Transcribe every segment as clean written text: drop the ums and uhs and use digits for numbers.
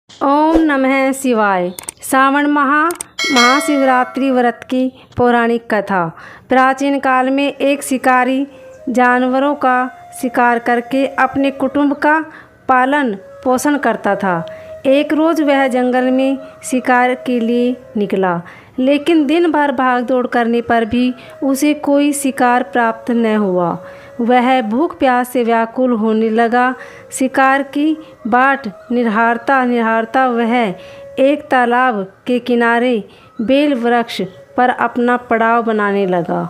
ओम नमः शिवाय। श्रावण महाशिवरात्रि व्रत की पौराणिक कथा। प्राचीन काल में एक शिकारी जानवरों का शिकार करके अपने कुटुंब का पालन पोषण करता था। एक रोज़ वह जंगल में शिकार के लिए निकला, लेकिन दिन भर भाग दौड़ करने पर भी उसे कोई शिकार प्राप्त न हुआ। वह भूख प्यास से व्याकुल होने लगा। शिकार की बाट निहारता निहारता वह एक तालाब के किनारे बेल वृक्ष पर अपना पड़ाव बनाने लगा।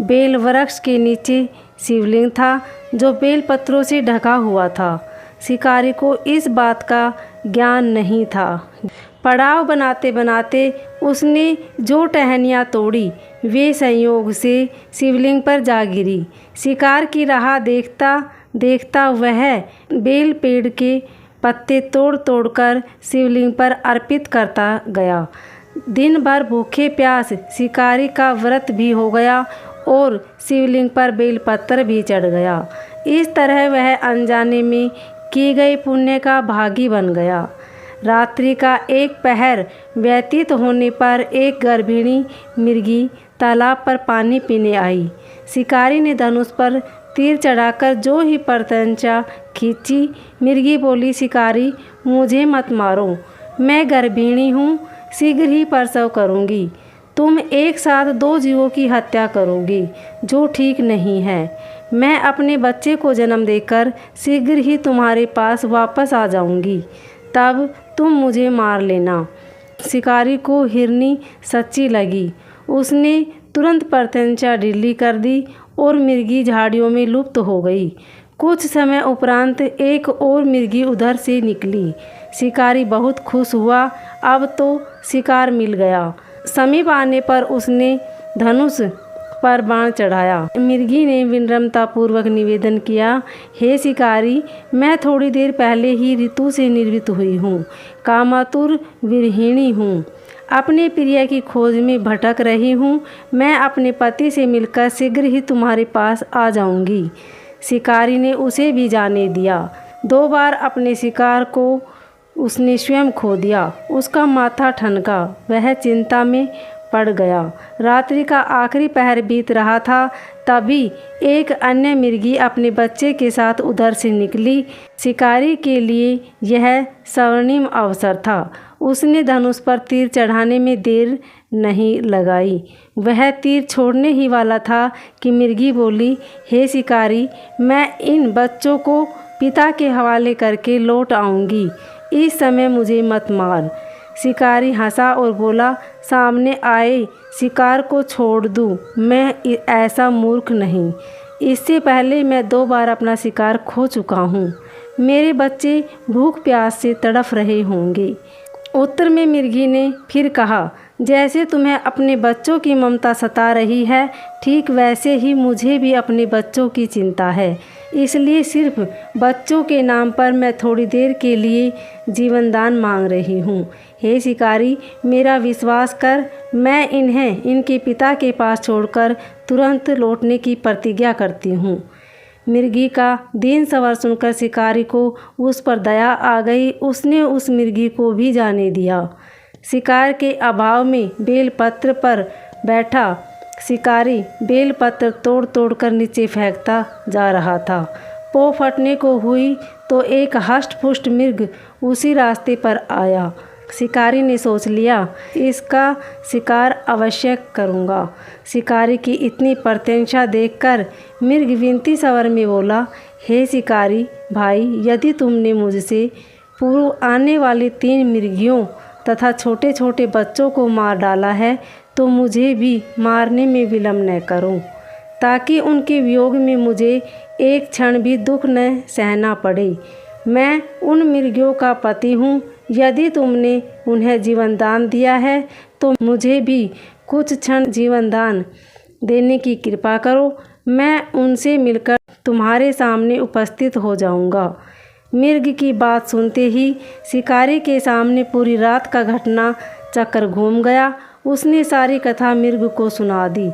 बेल वृक्ष के नीचे शिवलिंग था, जो बेल पत्रों से ढका हुआ था। शिकारी को इस बात का ज्ञान नहीं था। पड़ाव बनाते बनाते उसने जो टहनियाँ तोड़ी, वे संयोग से शिवलिंग पर जा गिरी। शिकार की राह देखता देखता वह बेल पेड़ के पत्ते तोड़ तोड़ कर शिवलिंग पर अर्पित करता गया। दिन भर भूखे प्यास शिकारी का व्रत भी हो गया और शिवलिंग पर बेलपत्र भी चढ़ गया। इस तरह वह अनजाने में किए गए पुण्य का भागी बन गया। रात्रि का एक पहर व्यतीत होने पर एक गर्भिणी मिर्गी तालाब पर पानी पीने आई। शिकारी ने धनुष पर तीर चढ़ाकर जो ही प्रत्यंचा खींची। मिर्गी बोली, शिकारी, मुझे मत मारो, मैं गर्भिणी हूँ, शीघ्र ही प्रसव करूँगी। तुम एक साथ दो जीवों की हत्या करोगी, जो ठीक नहीं है। मैं अपने बच्चे को जन्म देकर शीघ्र ही तुम्हारे पास वापस आ जाऊँगी, तब तुम मुझे मार लेना। शिकारी को हिरनी सच्ची लगी। उसने तुरंत प्रत्यंचा ढीली कर दी और मिर्गी झाड़ियों में लुप्त हो गई। कुछ समय उपरांत एक और मिर्गी उधर से निकली। शिकारी बहुत खुश हुआ, अब तो शिकार मिल गया। समीप आने पर उसने धनुष पर बाण चढ़ाया। मिर्गी ने विनम्रतापूर्वक निवेदन किया, हे शिकारी, मैं थोड़ी देर पहले ही ऋतु से निर्वृत हुई हूँ, कामातुर विरहिणी हूँ, अपने प्रिय की खोज में भटक रही हूँ। मैं अपने पति से मिलकर शीघ्र ही तुम्हारे पास आ जाऊँगी। शिकारी ने उसे भी जाने दिया। 2 बार अपने शिकार को उसने स्वयं खो दिया। उसका माथा ठनका, वह चिंता में पड़ गया। रात्रि का आखिरी पहर बीत रहा था, तभी एक अन्य मिर्गी अपने बच्चे के साथ उधर से निकली। शिकारी के लिए यह स्वर्णिम अवसर था। उसने धनुष पर तीर चढ़ाने में देर नहीं लगाई। वह तीर छोड़ने ही वाला था कि मिर्गी बोली, हे शिकारी, मैं इन बच्चों को पिता के हवाले करके लौट आऊँगी, इस समय मुझे मत मार। शिकारी हंसा और बोला, सामने आए शिकार को छोड़ दूँ, मैं ऐसा मूर्ख नहीं। इससे पहले मैं 2 बार अपना शिकार खो चुका हूँ। मेरे बच्चे भूख प्यास से तड़फ रहे होंगे। उत्तर में मिर्गी ने फिर कहा, जैसे तुम्हें अपने बच्चों की ममता सता रही है, ठीक वैसे ही मुझे भी अपने बच्चों की चिंता है। इसलिए सिर्फ बच्चों के नाम पर मैं थोड़ी देर के लिए जीवनदान मांग रही हूँ। हे शिकारी, मेरा विश्वास कर, मैं इन्हें इनके पिता के पास छोड़कर तुरंत लौटने की प्रतिज्ञा करती हूँ। मिर्गी का दीन स्वर सुनकर शिकारी को उस पर दया आ गई। उसने उस मिर्गी को भी जाने दिया। शिकार के अभाव में बेलपत्र पर बैठा शिकारी बेलपत्र तोड़ तोड़ कर नीचे फेंकता जा रहा था। पौ फटने को हुई तो एक हष्ट-पुष्ट मृग उसी रास्ते पर आया। शिकारी ने सोच लिया, इसका शिकार अवश्य करूँगा। शिकारी की इतनी प्रत्यंचा देखकर मृग विनती स्वर में बोला, हे शिकारी भाई, यदि तुमने मुझसे पूर्व आने वाली 3 मिर्गियों तथा छोटे छोटे बच्चों को मार डाला है, तो मुझे भी मारने में विलम्ब न करो, ताकि उनके वियोग में मुझे एक क्षण भी दुख न सहना पड़े। मैं उन मिर्गियों का पति हूँ। यदि तुमने उन्हें जीवनदान दिया है, तो मुझे भी कुछ क्षण जीवनदान देने की कृपा करो। मैं उनसे मिलकर तुम्हारे सामने उपस्थित हो जाऊँगा। मिर्ग की बात सुनते ही शिकारी के सामने पूरी रात का घटना चक्र घूम गया। उसने सारी कथा मिर्ग को सुना दी।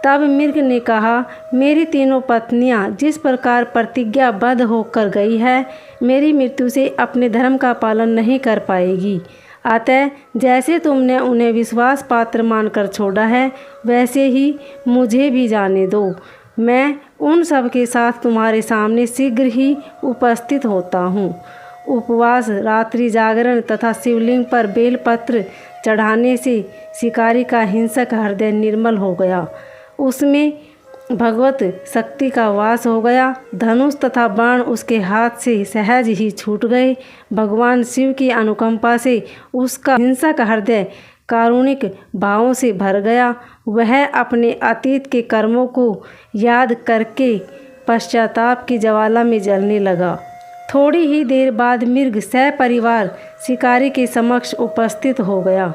तब मृग ने कहा, मेरी तीनों पत्नियां जिस प्रकार प्रतिज्ञाबद्ध होकर गई है, मेरी मृत्यु से अपने धर्म का पालन नहीं कर पाएगी। अतः जैसे तुमने उन्हें विश्वास पात्र मानकर छोड़ा है, वैसे ही मुझे भी जाने दो। मैं उन सब के साथ तुम्हारे सामने शीघ्र ही उपस्थित होता हूँ। उपवास, रात्रि जागरण तथा शिवलिंग पर बेलपत्र चढ़ाने से शिकारी का हिंसक हृदय निर्मल हो गया। उसमें भगवत शक्ति का वास हो गया। धनुष तथा बाण उसके हाथ से सहज ही छूट गए। भगवान शिव की अनुकंपा से उसका हिंसक हृदय कारुणिक भावों से भर गया। वह अपने अतीत के कर्मों को याद करके पश्चाताप की ज्वाला में जलने लगा। थोड़ी ही देर बाद मृग सपरिवार शिकारी के समक्ष उपस्थित हो गया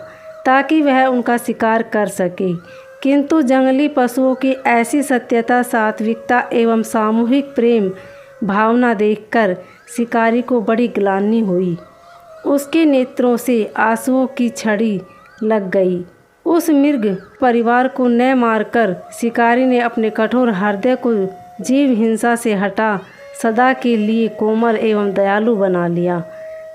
ताकि वह उनका शिकार कर सके, किंतु जंगली पशुओं की ऐसी सत्यता, सात्विकता एवं सामूहिक प्रेम भावना देखकर शिकारी को बड़ी ग्लानि हुई। उसके नेत्रों से आंसुओं की छड़ी लग गई। उस मृग परिवार को न मारकर शिकारी ने अपने कठोर हृदय को जीव हिंसा से हटा सदा के लिए कोमल एवं दयालु बना लिया।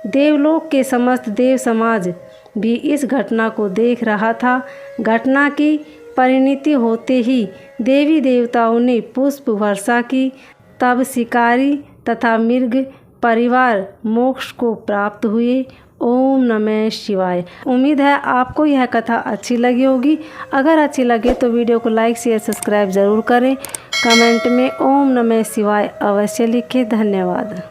देवलोक के समस्त देव समाज भी इस घटना को देख रहा था। घटना की परिणति होते ही देवी देवताओं ने पुष्प वर्षा की। तब शिकारी तथा मृग परिवार मोक्ष को प्राप्त हुए। ओम नमः शिवाय। उम्मीद है आपको यह कथा अच्छी लगी होगी। अगर अच्छी लगे तो वीडियो को लाइक, शेयर, सब्सक्राइब ज़रूर करें। कमेंट में ओम नमः शिवाय अवश्य लिखें। धन्यवाद।